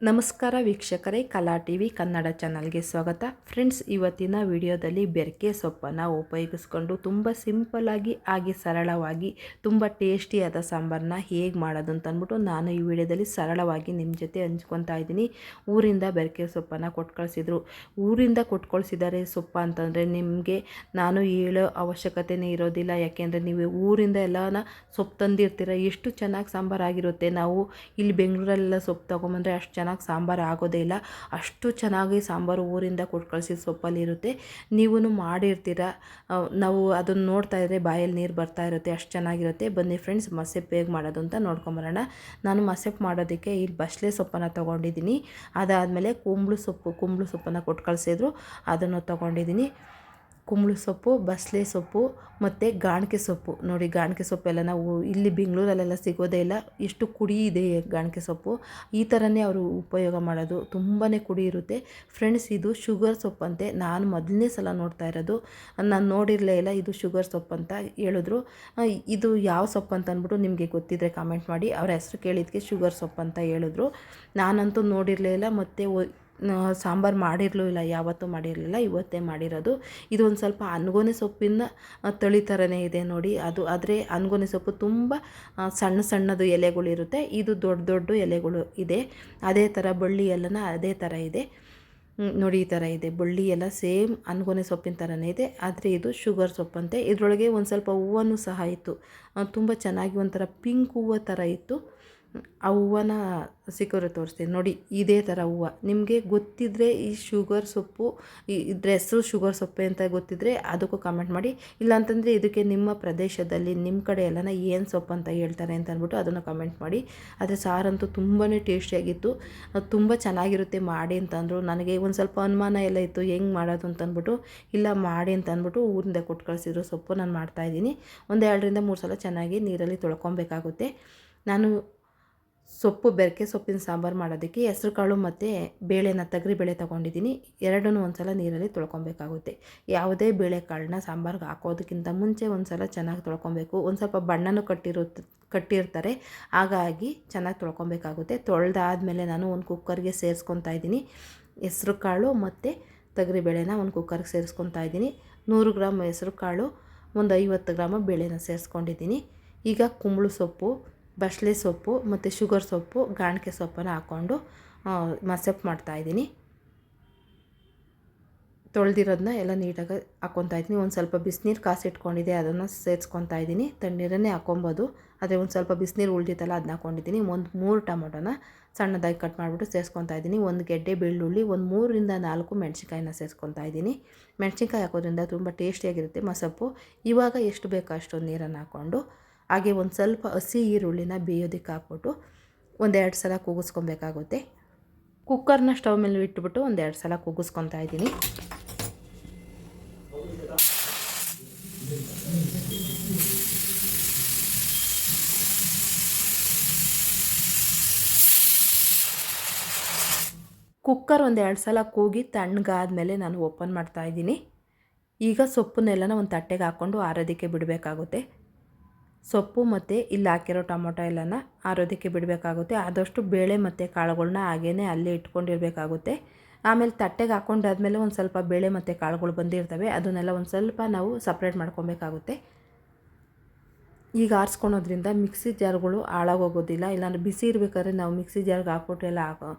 ನಮಸ್ಕಾರ ವೀಕ್ಷಕರೇ, ಕಲಾ ಟಿವಿ ಕನ್ನಡ ಚಾನಲ್ಗೆ ಸ್ವಾಗತ. ಫ್ರೆಂಡ್ಸ್, ಇವತ್ತಿನ ವಿಡಿಯೋದಲ್ಲಿ ಬೆರಕೆ ಸೊಪ್ಪನ್ನು ಉಪಯೋಗಿಸ್ಕೊಂಡು ತುಂಬ ಸಿಂಪಲ್ಲಾಗಿ ಹಾಗೆ ಸರಳವಾಗಿ ತುಂಬ ಟೇಸ್ಟಿಯಾದ ಸಾಂಬಾರನ್ನ ಹೇಗೆ ಮಾಡೋದು ಅಂತ ಅಂದ್ಬಿಟ್ಟು ನಾನು ಈ ವಿಡಿಯೋದಲ್ಲಿ ಸರಳವಾಗಿ ನಿಮ್ಮ ಜೊತೆ ಹಂಚ್ಕೊತಾ ಇದ್ದೀನಿ. ಊರಿಂದ ಬೆರಕೆ ಸೊಪ್ಪನ್ನು ಕೊಟ್ಟು ಕಳಿಸಿದ್ರು. ಊರಿಂದ ಕೊಟ್ಟು ಕಳಿಸಿದ್ದಾರೆ ಸೊಪ್ಪು ಅಂತಂದರೆ ನಿಮಗೆ ನಾನು ಹೇಳೋ ಅವಶ್ಯಕತೆಯೇ ಇರೋದಿಲ್ಲ. ಯಾಕೆಂದರೆ ನೀವು ಊರಿಂದ ಎಲ್ಲನ ಸೊಪ್ಪು ತಂದಿರ್ತೀರ, ಎಷ್ಟು ಚೆನ್ನಾಗಿ ಸಾಂಬಾರಾಗಿರುತ್ತೆ. ನಾವು ಇಲ್ಲಿ ಬೆಂಗಳೂರಲ್ಲೆಲ್ಲ ಸೊಪ್ಪು ತೊಗೊಂಬಂದರೆ ಅಷ್ಟು ಚೆನ್ನಾಗಿ ಸಾಂಬಾರು ಆಗೋದೇ ಇಲ್ಲ. ಅಷ್ಟು ಚೆನ್ನಾಗಿ ಸಾಂಬಾರು ಊರಿಂದ ಕೊಟ್ಟು ಕಳಿಸಿದ ಸೊಪ್ಪಲ್ಲಿರುತ್ತೆ. ನೀವೂ ಮಾಡಿರ್ತೀರ, ನಾವು ಅದನ್ನು ನೋಡ್ತಾ ಇದ್ದರೆ ಬಾಯಲ್ಲಿ ನೀರು ಬರ್ತಾ ಇರುತ್ತೆ, ಅಷ್ಟು ಚೆನ್ನಾಗಿರುತ್ತೆ. ಬನ್ನಿ ಫ್ರೆಂಡ್ಸ್, ಮಸೆಪ್ಪು ಹೇಗೆ ಮಾಡೋದು ಅಂತ ನೋಡ್ಕೊಂಬರೋಣ. ನಾನು ಮಸೆಪ್ಪು ಮಾಡೋದಕ್ಕೆ ಇಲ್ಲಿ ಬಸಳೆ ಸೊಪ್ಪನ್ನು ತೊಗೊಂಡಿದ್ದೀನಿ. ಅದಾದಮೇಲೆ ಕುಂಬಳ ಸೊಪ್ಪನ್ನು ಕೊಟ್ಟು ಕಳಿಸಿದ್ರು, ಅದನ್ನು ತೊಗೊಂಡಿದ್ದೀನಿ. ಕುಂಬಳ ಸೊಪ್ಪು, ಬಸಳೆ ಸೊಪ್ಪು ಮತ್ತು ಗಾಣಿಕೆ ಸೊಪ್ಪು. ನೋಡಿ, ಗಾಣಿಕೆ ಸೊಪ್ಪೆಲ್ಲ ನಾವು ಇಲ್ಲಿ ಬೆಂಗಳೂರಲ್ಲೆಲ್ಲ ಸಿಗೋದೇ ಇಲ್ಲ. ಎಷ್ಟು ಕುಡಿ ಇದೆ ಗಾಣಿಕೆ ಸೊಪ್ಪು. ಈ ಥರನೇ ಅವರು ಉಪಯೋಗ ಮಾಡೋದು, ತುಂಬಾ ಕುಡಿ ಇರುತ್ತೆ. ಫ್ರೆಂಡ್ಸ್, ಇದು ಶುಗರ್ ಸೊಪ್ಪಂತೆ. ನಾನು ಮೊದಲನೇ ಸಲ ನೋಡ್ತಾ ಇರೋದು, ನಾನು ನೋಡಿರಲೇ ಇಲ್ಲ. ಇದು ಶುಗರ್ ಸೊಪ್ಪು ಅಂತ ಹೇಳಿದ್ರು. ಇದು ಯಾವ ಸೊಪ್ಪು ಅಂತ ಅಂದ್ಬಿಟ್ಟು ನಿಮಗೆ ಗೊತ್ತಿದ್ದರೆ ಕಾಮೆಂಟ್ ಮಾಡಿ. ಅವರ ಹೆಸರು ಕೇಳಿದ್ದಕ್ಕೆ ಶುಗರ್ ಸೊಪ್ಪು ಅಂತ ಹೇಳಿದ್ರು. ನಾನಂತೂ ನೋಡಿರಲೇ ಇಲ್ಲ, ಮತ್ತು ಸಾಂಬಾರು ಮಾಡಿರಲೂ ಇಲ್ಲ, ಯಾವತ್ತೂ ಮಾಡಿರಲಿಲ್ಲ, ಇವತ್ತೇ ಮಾಡಿರೋದು. ಇದು ಒಂದು ಸ್ವಲ್ಪ ಅನ್ಗೋನೆ ಸೊಪ್ಪಿನ ತಳಿ ಥರನೇ ಇದೆ ನೋಡಿ. ಆದರೆ ಅನ್ಗೋನೆ ಸೊಪ್ಪು ತುಂಬ ಸಣ್ಣದು ಎಲೆಗಳಿರುತ್ತೆ, ಇದು ದೊಡ್ಡ ಎಲೆಗಳು ಇದೆ. ಅದೇ ಥರ ಬಳ್ಳಿ ಎಲ್ಲನ ಅದೇ ಥರ ಇದೆ ನೋಡಿ. ಈ ಥರ ಇದೆ ಬಳ್ಳಿ ಎಲ್ಲ, ಸೇಮ್ ಅನ್ಗೋನೆ ಸೊಪ್ಪಿನ ಥರನೇ ಇದೆ. ಆದರೆ ಇದು ಶುಗರ್ ಸೊಪ್ಪಂತೆ. ಇದರೊಳಗೆ ಒಂದು ಸ್ವಲ್ಪ ಹೂವನೂ ಸಹ ಇತ್ತು, ತುಂಬ ಚೆನ್ನಾಗಿ ಒಂಥರ ಪಿಂಕ್ ಹೂವು ಥರ ಇತ್ತು. ಆ ಹೂವನ್ನ ಸಿಕ್ಕೋರೆ ತೋರಿಸ್ತೀನಿ ನೋಡಿ. ಇದೇ ಥರ ಹೂವು ನಿಮಗೆ ಗೊತ್ತಿದ್ದರೆ, ಈ ಶುಗರ್ ಸೊಪ್ಪು ಇದ್ರ ಹೆಸರು ಶುಗರ್ ಸೊಪ್ಪೆ ಅಂತ ಗೊತ್ತಿದ್ದರೆ ಅದಕ್ಕೂ ಕಮೆಂಟ್ ಮಾಡಿ. ಇಲ್ಲಾಂತಂದರೆ ಇದಕ್ಕೆ ನಿಮ್ಮ ಪ್ರದೇಶದಲ್ಲಿ ನಿಮ್ಮ ಕಡೆ ಎಲ್ಲನ ಏನು ಸೊಪ್ಪು ಅಂತ ಹೇಳ್ತಾರೆ ಅಂತ ಅಂದ್ಬಿಟ್ಟು ಅದನ್ನು ಕಮೆಂಟ್ ಮಾಡಿ. ಆದರೆ ಸಾರಂತೂ ತುಂಬಾ ಟೇಸ್ಟಿಯಾಗಿತ್ತು, ತುಂಬ ಚೆನ್ನಾಗಿರುತ್ತೆ ಮಾಡಿ ಅಂತಂದರು. ನನಗೆ ಒಂದು ಸ್ವಲ್ಪ ಅನುಮಾನ ಎಲ್ಲ ಇತ್ತು ಹೆಂಗೆ ಮಾಡೋದು ಅಂತಂದ್ಬಿಟ್ಟು. ಇಲ್ಲ ಮಾಡಿ ಅಂತ ಅಂದ್ಬಿಟ್ಟು ಊರಿಂದ ಕೊಟ್ಟು ಕಳಿಸಿದ್ರು ಸೊಪ್ಪು. ನಾನು ಮಾಡ್ತಾಯಿದ್ದೀನಿ. ಒಂದು 2 ರಿಂದ 3 ಸಲ ಚೆನ್ನಾಗಿ ನೀರಲ್ಲಿ ತೊಳ್ಕೊಬೇಕಾಗುತ್ತೆ. ನಾನು ಬೆರಕೆ ಸೊಪ್ಪಿನ ಸಾಂಬಾರು ಮಾಡೋದಕ್ಕೆ ಹೆಸ್ರು ಕಾಳು ಮತ್ತು ಬೇಳೆನ ತೊಗರಿಬೇಳೆ ತೊಗೊಂಡಿದ್ದೀನಿ. ಎರಡನ್ನೂ ಒಂದು ಸಲ ನೀರಲ್ಲಿ ತೊಳ್ಕೊಬೇಕಾಗುತ್ತೆ. ಯಾವುದೇ ಬೇಳೆಕಾಳನ್ನ ಸಾಂಬಾರಿಗೆ ಹಾಕೋದಕ್ಕಿಂತ ಮುಂಚೆ ಒಂದು ಸಲ ಚೆನ್ನಾಗಿ ತೊಳ್ಕೊಬೇಕು. ಒಂದು ಸ್ವಲ್ಪ ಬಣ್ಣನೂ ಕಟ್ಟಿರ್ತಾರೆ, ಹಾಗಾಗಿ ಚೆನ್ನಾಗಿ ತೊಳ್ಕೊಬೇಕಾಗುತ್ತೆ. ತೊಳೆದಾದಮೇಲೆ ನಾನು ಒಂದು ಕುಕ್ಕರ್ಗೆ ಸೇರಿಸ್ಕೊತಾ ಇದ್ದೀನಿ. ಹೆಸ್ರು ಕಾಳು ಮತ್ತು ತೊಗರಿಬೇಳೆನ ಒಂದು ಕುಕ್ಕರ್ಗೆ ಸೇರಿಸ್ಕೊತಾ ಇದ್ದೀನಿ. 100 ಗ್ರಾಮ್ ಹೆಸ್ರು ಕಾಳು, ಒಂದು 50 ಗ್ರಾಮ್ ಬೇಳೆನ ಸೇರಿಸ್ಕೊಂಡಿದ್ದೀನಿ. ಈಗ ಕುಂಬಳ ಸೊಪ್ಪು, ಬಸಳೆ ಸೊಪ್ಪು ಮತ್ತು ಶುಗರ್ ಸೊಪ್ಪು, ಗಾಣಿಕೆ ಸೊಪ್ಪನ್ನು ಹಾಕ್ಕೊಂಡು ಮಸೆಪ್ಪು ಮಾಡ್ತಾಯಿದ್ದೀನಿ. ತೊಳೆದಿರೋದನ್ನ ಎಲ್ಲ ನೀಟಾಗಿ ಹಾಕ್ಕೊತಾ ಇದ್ದೀನಿ. ಒಂದು ಸ್ವಲ್ಪ ಬಿಸಿನೀರು ಕಾಸಿಟ್ಕೊಂಡಿದ್ದೆ, ಅದನ್ನು ಸೇರಿಸ್ಕೊತಾ ಇದ್ದೀನಿ. ತಣ್ಣೀರನ್ನೇ ಹಾಕ್ಕೊಬೋದು, ಆದರೆ ಒಂದು ಸ್ವಲ್ಪ ಬಿಸಿನೀರು ಉಳಿದಿತ್ತಲ್ಲ ಅದನ್ನ ಹಾಕ್ಕೊಂಡಿದ್ದೀನಿ. ಒಂದು 3 ಟೊಮೊಟೊನ ಸಣ್ಣದಾಗಿ ಕಟ್ ಮಾಡಿಬಿಟ್ಟು ಸೇರಿಸ್ಕೊತಾ ಇದ್ದೀನಿ. ಒಂದು ಗೆಡ್ಡೆ ಬೆಳ್ಳುಳ್ಳಿ, ಒಂದು 3 ರಿಂದ 4 ಮೆಣಸಿನ್ಕಾಯಿನ ಸೇರಿಸ್ಕೊತಾ ಇದ್ದೀನಿ. ಮೆಣಸಿನ್ಕಾಯಿ ಹಾಕೋದ್ರಿಂದ ತುಂಬ ಟೇಸ್ಟಿಯಾಗಿರುತ್ತೆ ಮಸಪ್ಪು. ಇವಾಗ ಎಷ್ಟು ಬೇಕೋ ಅಷ್ಟೊಂದು ನೀರನ್ನು ಹಾಕ್ಕೊಂಡು, ಹಾಗೆ ಒಂದು ಸ್ವಲ್ಪ ಹಸಿ ಈರುಳ್ಳಿನ ಬೇಯೋದಕ್ಕೆ ಹಾಕ್ಬಿಟ್ಟು ಒಂದು 2 ಸಲ ಕೂಗಿಸ್ಕೊಬೇಕಾಗುತ್ತೆ. ಕುಕ್ಕರ್ನ ಸ್ಟವ್ ಮೇಲೆ ಇಟ್ಬಿಟ್ಟು ಒಂದು 2 ಸಲ ಕೂಗಿಸ್ಕೊತಾ ಇದ್ದೀನಿ. ಕುಕ್ಕರ್ ಒಂದು 2 ಸಲ ಕೂಗಿ ತಣ್ಣಗಾದ್ಮೇಲೆ ನಾನು ಓಪನ್ ಮಾಡ್ತಾಯಿದ್ದೀನಿ. ಈಗ ಸೊಪ್ಪನ್ನೆಲ್ಲನ ಒಂದು ತಟ್ಟೆಗೆ ಹಾಕ್ಕೊಂಡು ಆರೋದಕ್ಕೆ ಬಿಡಬೇಕಾಗುತ್ತೆ. ಸೊಪ್ಪು ಮತ್ತು ಇಲ್ಲಿ ಹಾಕಿರೋ ಟೊಮೊಟೊ ಎಲ್ಲನ ಆರೋದಕ್ಕೆ ಬಿಡಬೇಕಾಗುತ್ತೆ. ಆದಷ್ಟು ಬೇಳೆ ಮತ್ತು ಕಾಳುಗಳ್ನ ಹಾಗೇ ಅಲ್ಲೇ ಇಟ್ಕೊಂಡಿರಬೇಕಾಗುತ್ತೆ. ಆಮೇಲೆ ತಟ್ಟೆಗೆ ಹಾಕ್ಕೊಂಡಾದ್ಮೇಲೆ ಒಂದು ಸ್ವಲ್ಪ ಬೇಳೆ ಮತ್ತು ಕಾಳುಗಳು ಬಂದಿರ್ತವೆ, ಅದನ್ನೆಲ್ಲ ಒಂದು ಸ್ವಲ್ಪ ನಾವು ಸಪ್ರೇಟ್ ಮಾಡ್ಕೊಬೇಕಾಗುತ್ತೆ. ಈಗ ಆರಿಸ್ಕೊಳೋದ್ರಿಂದ ಮಿಕ್ಸಿ ಜಾರ್ಗಳು ಹಾಳಾಗೋಗೋದಿಲ್ಲ. ಇಲ್ಲಾಂದರೆ ಬಿಸಿ ಇರಬೇಕಾದ್ರೆ ನಾವು ಮಿಕ್ಸಿ ಜಾರ್ಗೆ ಹಾಕ್ಬಿಟ್ಟು ಎಲ್ಲ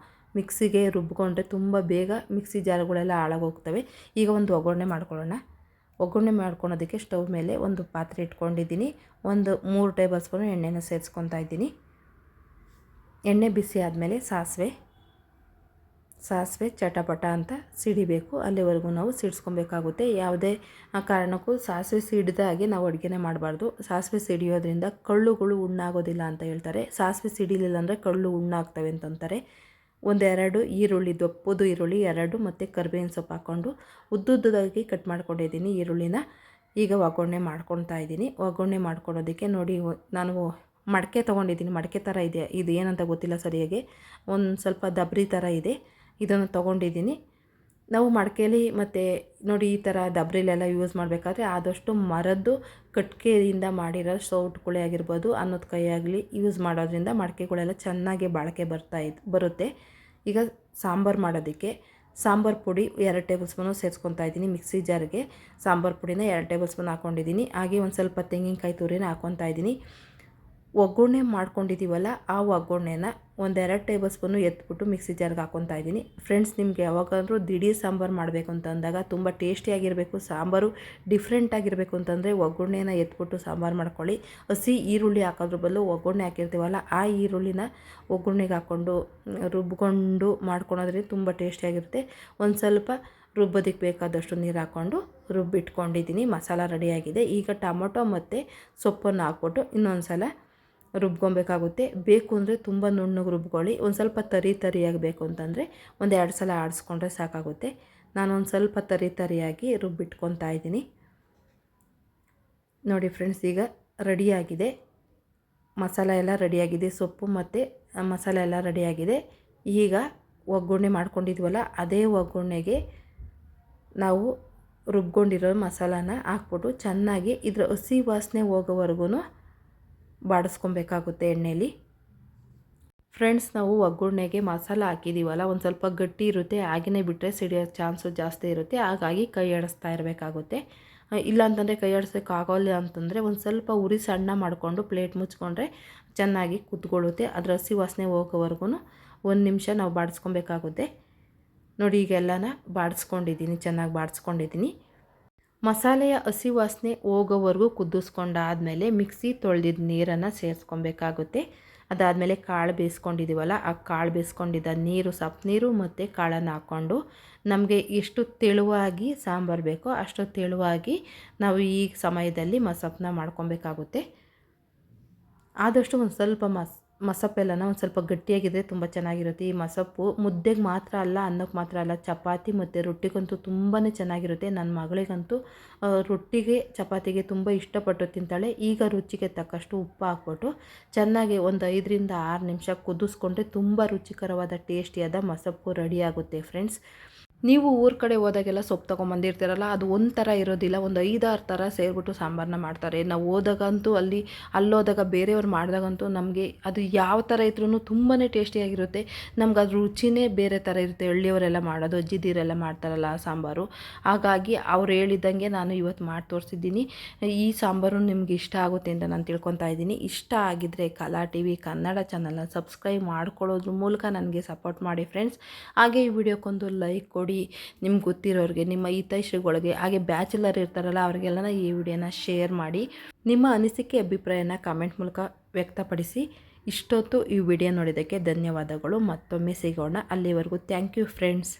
ಮಿಕ್ಸಿಗೆ ರುಬ್ಕೊಂಡ್ರೆ ತುಂಬ ಬೇಗ ಮಿಕ್ಸಿ ಜಾರ್ಗಳೆಲ್ಲ ಹಾಳಾಗೋಗ್ತವೆ. ಈಗ ಒಂದು ಒಗ್ಗರಣೆ ಮಾಡ್ಕೊಳೋದಕ್ಕೆ ಸ್ಟವ್ ಮೇಲೆ ಒಂದು ಪಾತ್ರೆ ಇಟ್ಕೊಂಡಿದ್ದೀನಿ. ಒಂದು 3 ಟೇಬಲ್ ಸ್ಪೂನ್ ಎಣ್ಣೆನ ಸೇರಿಸ್ಕೊತಾ ಇದ್ದೀನಿ. ಎಣ್ಣೆ ಬಿಸಿ ಆದಮೇಲೆ ಸಾಸಿವೆ ಚಟಪಟ ಅಂತ ಸಿಡಿಬೇಕು, ಅಲ್ಲಿವರೆಗೂ ನಾವು ಸಿಡಿಸ್ಕೊಬೇಕಾಗುತ್ತೆ. ಯಾವುದೇ ಕಾರಣಕ್ಕೂ ಸಾಸಿವೆ ಸಿಡಿದಾಗೆ ನಾವು ಅಡುಗೆನೇ ಮಾಡಬಾರ್ದು. ಸಾಸಿವೆ ಸಿಡಿಯೋದ್ರಿಂದ ಕಳ್ಳುಗಳು ಉಣ್ಣಾಗೋದಿಲ್ಲ ಅಂತ ಹೇಳ್ತಾರೆ. ಸಾಸಿವೆ ಸಿಡಿಲಿಲ್ಲ ಅಂದರೆ ಕಳ್ಳು ಉಣ್ಣಾಗ್ತವೆ ಅಂತಂತಾರೆ. 1-2 ಈರುಳ್ಳಿ, ದಪ್ಪದು ಈರುಳ್ಳಿ 2 ಮತ್ತು ಕರಿಬೇವಿನ ಸೊಪ್ಪು ಹಾಕ್ಕೊಂಡು ಉದ್ದುದ್ದಾಗಿ ಕಟ್ ಮಾಡ್ಕೊಂಡಿದ್ದೀನಿ ಈರುಳ್ಳಿನ. ಈಗ ಒಗ್ಗರಣೆ ಮಾಡ್ಕೊತಾ ಇದ್ದೀನಿ. ಒಗ್ಗರಣೆ ಮಾಡ್ಕೊಳೋದಕ್ಕೆ ನೋಡಿ, ನಾನು ಮಡಕೆ ತೊಗೊಂಡಿದ್ದೀನಿ. ಮಡಕೆ ಥರ ಇದೆ, ಇದು ಏನಂತ ಗೊತ್ತಿಲ್ಲ ಸರಿಯಾಗಿ, ಒಂದು ಸ್ವಲ್ಪ ದಬ್ರಿ ಥರ ಇದೆ, ಇದನ್ನು ತೊಗೊಂಡಿದ್ದೀನಿ. ನಾವು ಮಡಕೆಯಲ್ಲಿ ಮತ್ತು ನೋಡಿ ಈ ಥರ ದಬ್ರಿಲೆಲ್ಲ ಯೂಸ್ ಮಾಡಬೇಕಾದ್ರೆ ಆದಷ್ಟು ಮರದ್ದು ಕಟ್ಟಿಗೆಯಿಂದ ಮಾಡಿರೋ ಸೌಟುಗಳೇ ಆಗಿರ್ಬೋದು, ಅನ್ನದ ಕೈ ಆಗಲಿ ಯೂಸ್ ಮಾಡೋದ್ರಿಂದ ಮಡಕೆಗಳೆಲ್ಲ ಚೆನ್ನಾಗಿ ಬಾಳಿಕೆ ಬರುತ್ತೆ. ಈಗ ಸಾಂಬಾರು ಮಾಡೋದಕ್ಕೆ ಸಾಂಬಾರು ಪುಡಿ 2 ಟೇಬಲ್ ಸ್ಪೂನು ಸೇರಿಸ್ಕೊತಾ ಇದ್ದೀನಿ. ಮಿಕ್ಸಿ ಜಾರ್ಗೆ ಸಾಂಬಾರು ಪುಡಿನ 2 ಟೇಬಲ್ ಸ್ಪೂನ್ ಹಾಕ್ಕೊಂಡಿದ್ದೀನಿ. ಹಾಗೆ ಒಂದು ಸ್ವಲ್ಪ ತೆಂಗಿನಕಾಯಿ ತುರಿನ ಹಾಕ್ಕೊತಾ ಇದ್ದೀನಿ. ಒಗ್ಗರಣೆ ಮಾಡ್ಕೊಂಡಿದ್ದೀವಲ್ಲ ಆ ಒಗ್ಗರಣೆನ 1-2 ಟೇಬಲ್ ಸ್ಪೂನು ಎತ್ಬಿಟ್ಟು ಮಿಕ್ಸಿ ಜಾರ್ಗೆ ಹಾಕ್ಕೊತಾ ಇದ್ದೀನಿ. ಫ್ರೆಂಡ್ಸ್, ನಿಮಗೆ ಯಾವಾಗಾದರೂ ದಿಢೀರ್ ಸಾಂಬಾರು ಮಾಡಬೇಕು ಅಂತ ಅಂದಾಗ ತುಂಬ ಟೇಸ್ಟಿಯಾಗಿರಬೇಕು, ಸಾಂಬಾರು ಡಿಫ್ರೆಂಟಾಗಿರಬೇಕು ಅಂತಂದರೆ ಒಗ್ಗರಣೆನ ಎತ್ಬಿಟ್ಟು ಸಾಂಬಾರು ಮಾಡ್ಕೊಳ್ಳಿ. ಹಸಿ ಈರುಳ್ಳಿ ಹಾಕೋದ್ರ ಬದಲು ಒಗ್ಗರಣೆ ಹಾಕಿರ್ತೀವಲ್ಲ ಆ ಈರುಳ್ಳಿನ ಒಗ್ಗರಣೆಗೆ ಹಾಕ್ಕೊಂಡು ರುಬ್ಕೊಂಡು ಮಾಡ್ಕೊಳೋದ್ರಿಂದ ತುಂಬ ಟೇಸ್ಟಿಯಾಗಿರುತ್ತೆ. ಒಂದು ಸ್ವಲ್ಪ ರುಬ್ಬೋದಕ್ಕೆ ಬೇಕಾದಷ್ಟು ನೀರು ಹಾಕ್ಕೊಂಡು ರುಬ್ಬಿಟ್ಕೊಂಡಿದ್ದೀನಿ. ಮಸಾಲ ರೆಡಿಯಾಗಿದೆ. ಈಗ ಟೊಮೊಟೊ ಮತ್ತು ಸೊಪ್ಪನ್ನು ಹಾಕ್ಬಿಟ್ಟು ಇನ್ನೊಂದು ಸಲ ರುಬ್ಕೊಬೇಕಾಗುತ್ತೆ. ಬೇಕು ಅಂದರೆ ತುಂಬ ನುಣ್ಣಗೆ ರುಬ್ಕೊಳ್ಳಿ. ಒಂದು ಸ್ವಲ್ಪ ತರಿಯಾಗಬೇಕು ಅಂತಂದರೆ 1-2 ಸಲ ಆಡಿಸ್ಕೊಂಡ್ರೆ ಸಾಕಾಗುತ್ತೆ. ನಾನೊಂದು ಸ್ವಲ್ಪ ತರಿಯಾಗಿ ರುಬ್ಬಿಟ್ಕೊತಾ ಇದ್ದೀನಿ. ನೋಡಿ ಫ್ರೆಂಡ್ಸ್, ಈಗ ರೆಡಿಯಾಗಿದೆ. ಮಸಾಲ ಎಲ್ಲ ರೆಡಿಯಾಗಿದೆ. ಸೊಪ್ಪು ಮತ್ತು ಮಸಾಲೆ ಎಲ್ಲ ರೆಡಿಯಾಗಿದೆ. ಈಗ ಒಗ್ಗರಣೆ ಮಾಡ್ಕೊಂಡಿದ್ವಲ್ಲ ಅದೇ ಒಗ್ಗರಣೆಗೆ ನಾವು ರುಬ್ಕೊಂಡಿರೋ ಮಸಾಲಾನ ಹಾಕ್ಬಿಟ್ಟು ಚೆನ್ನಾಗಿ ಇದರ ಹಸಿ ವಾಸನೆ ಹೋಗೋವರೆಗೂ ಬಾಡಿಸ್ಕೊಬೇಕಾಗುತ್ತೆ ಎಣ್ಣೆಯಲ್ಲಿ. ಫ್ರೆಂಡ್ಸ್, ನಾವು ಒಗ್ಗರಣೆಗೆ ಮಸಾಲ ಹಾಕಿದ್ದೀವಲ್ಲ ಒಂದು ಸ್ವಲ್ಪ ಗಟ್ಟಿ ಇರುತ್ತೆ. ಹಾಗೆಯೇ ಬಿಟ್ಟರೆ ಸಿಡಿಯೋ ಚಾನ್ಸು ಜಾಸ್ತಿ ಇರುತ್ತೆ. ಹಾಗಾಗಿ ಕೈ ಆಡಿಸ್ತಾ ಇರಬೇಕಾಗುತ್ತೆ. ಇಲ್ಲಾಂತಂದರೆ ಕೈ ಆಡಿಸೋಕ್ಕೆ ಆಗೋಲ್ಲ ಅಂತಂದರೆ ಒಂದು ಸ್ವಲ್ಪ ಉರಿ ಸಣ್ಣ ಮಾಡಿಕೊಂಡು ಪ್ಲೇಟ್ ಮುಚ್ಕೊಂಡ್ರೆ ಚೆನ್ನಾಗಿ ಕುತ್ಕೊಳ್ಳುತ್ತೆ. ಅದರ ಹಸಿ ವಾಸನೆ ಹೋಗೋವರೆಗೂ 1 ನಿಮಿಷ ನಾವು ಬಾಡಿಸ್ಕೊಬೇಕಾಗುತ್ತೆ. ನೋಡಿ, ಈಗೆಲ್ಲನ ಬಾಡಿಸ್ಕೊಂಡಿದ್ದೀನಿ, ಚೆನ್ನಾಗಿ ಬಾಡಿಸ್ಕೊಂಡಿದ್ದೀನಿ. ಮಸಾಲೆಯ ಹಸಿ ವಾಸನೆ ಹೋಗೋವರೆಗೂ ಕುದಿಸ್ಕೊಂಡಾದಮೇಲೆ ಮಿಕ್ಸಿ ತೊಳೆದಿದ್ದ ನೀರನ್ನು ಸೇರಿಸ್ಕೊಬೇಕಾಗುತ್ತೆ. ಅದಾದಮೇಲೆ ಕಾಳು ಬೇಯಿಸ್ಕೊಂಡಿದ್ದೀವಲ್ಲ ಆ ಕಾಳು ಬೇಯಿಸ್ಕೊಂಡಿದ್ದ ನೀರು, ಸಪ್ಪು ನೀರು ಮತ್ತು ಕಾಳನ್ನು ಹಾಕ್ಕೊಂಡು ನಮಗೆ ಎಷ್ಟು ತೆಳುವಾಗಿ ಸಾಂಬಾರು ಬೇಕೋ ಅಷ್ಟು ತೆಳುವಾಗಿ ನಾವು ಈ ಸಮಯದಲ್ಲಿ ಮಸಪ್ಪನ್ನ ಮಾಡ್ಕೊಬೇಕಾಗುತ್ತೆ. ಆದಷ್ಟು ಒಂದು ಸ್ವಲ್ಪ ಮಸಪ್ಪೆಲ್ಲನ ಒಂದು ಸ್ವಲ್ಪ ಗಟ್ಟಿಯಾಗಿದ್ದರೆ ತುಂಬ ಚೆನ್ನಾಗಿರುತ್ತೆ. ಈ ಮಸಪ್ಪು ಮುದ್ದೆಗೆ ಮಾತ್ರ ಅಲ್ಲ, ಅನ್ನಕ್ಕೆ ಮಾತ್ರ ಅಲ್ಲ, ಚಪಾತಿ ಮತ್ತು ರೊಟ್ಟಿಗಂತೂ ತುಂಬಾ ಚೆನ್ನಾಗಿರುತ್ತೆ. ನನ್ನ ಮಗಳಿಗಂತೂ ರೊಟ್ಟಿಗೆ ಚಪಾತಿಗೆ ತುಂಬ ಇಷ್ಟಪಟ್ಟು ತಿಂತಾಳೆ. ಈಗ ರುಚಿಗೆ ತಕ್ಕಷ್ಟು ಉಪ್ಪು ಹಾಕ್ಬಿಟ್ಟು ಚೆನ್ನಾಗಿ ಒಂದು 5-6 ನಿಮಿಷ ಕುದಿಸ್ಕೊಂಡ್ರೆ ತುಂಬ ರುಚಿಕರವಾದ ಟೇಸ್ಟಿಯಾದ ಮಸಪ್ಪು ರೆಡಿಯಾಗುತ್ತೆ. ಫ್ರೆಂಡ್ಸ್, ನೀವು ಊರ ಕಡೆ ಹೋದಾಗೆಲ್ಲ ಸೊಪ್ಪು ತೊಗೊಂಬಂದಿರ್ತೀರಲ್ಲ, ಅದು ಒಂಥರ ಇರೋದಿಲ್ಲ, ಒಂದು 5-6 ಥರ ಸೇರಿಬಿಟ್ಟು ಸಾಂಬಾರನ್ನ ಮಾಡ್ತಾರೆ. ನಾವು ಹೋದಾಗಂತೂ ಅಲ್ಲೋದಾಗ ಬೇರೆಯವ್ರು ಮಾಡಿದಾಗಂತೂ ನಮಗೆ ಅದು ಯಾವ ಥರ ಇದ್ರೂ ತುಂಬಾ ಟೇಸ್ಟಿಯಾಗಿರುತ್ತೆ. ನಮ್ಗೆ ಅದು ರುಚಿನೇ ಬೇರೆ ಥರ ಇರುತ್ತೆ. ಹಳ್ಳಿಯವರೆಲ್ಲ ಮಾಡೋದು, ಅಜ್ಜಿದಿರೆಲ್ಲ ಮಾಡ್ತಾರಲ್ಲ ಆ ಸಾಂಬಾರು. ಹಾಗಾಗಿ ಅವ್ರು ಹೇಳಿದಂಗೆ ನಾನು ಇವತ್ತು ಮಾಡಿ ತೋರಿಸಿದ್ದೀನಿ. ಈ ಸಾಂಬಾರು ನಿಮ್ಗೆ ಇಷ್ಟ ಆಗುತ್ತೆ ಅಂತ ನಾನು ತಿಳ್ಕೊತಾ ಇದ್ದೀನಿ. ಇಷ್ಟ ಆಗಿದ್ದರೆ ಕಲಾ ಟಿವಿ ಕನ್ನಡ ಚಾನಲ್ನ ಸಬ್ಸ್ಕ್ರೈಬ್ ಮಾಡ್ಕೊಳ್ಳೋದ್ರ ಮೂಲಕ ನನಗೆ ಸಪೋರ್ಟ್ ಮಾಡಿ ಫ್ರೆಂಡ್ಸ್. ಹಾಗೆ ಈ ವಿಡಿಯೋಕ್ಕೊಂದು ಲೈಕ್ ಕೊಡಿ. ನಿಮ್ಗೆ ಗೊತ್ತಿರೋರಿಗೆ, ನಿಮ್ಮ ಹಿತೈಷಿಗಳಿಗೆ, ಹಾಗೆ ಬ್ಯಾಚುಲರ್ ಇರ್ತಾರಲ್ಲ ಅವ್ರಿಗೆಲ್ಲ ಈ ವಿಡಿಯೋನ ಶೇರ್ ಮಾಡಿ. ನಿಮ್ಮ ಅನಿಸಿಕೆ ಅಭಿಪ್ರಾಯನ ಕಾಮೆಂಟ್ ಮೂಲಕ ವ್ಯಕ್ತಪಡಿಸಿ. ಇಷ್ಟೊತ್ತು ಈ ವಿಡಿಯೋ ನೋಡಿದ್ದಕ್ಕೆ ಧನ್ಯವಾದಗಳು. ಮತ್ತೊಮ್ಮೆ ಸಿಗೋಣ. ಅಲ್ಲಿವರೆಗೂ ಥ್ಯಾಂಕ್ ಯು ಫ್ರೆಂಡ್ಸ್.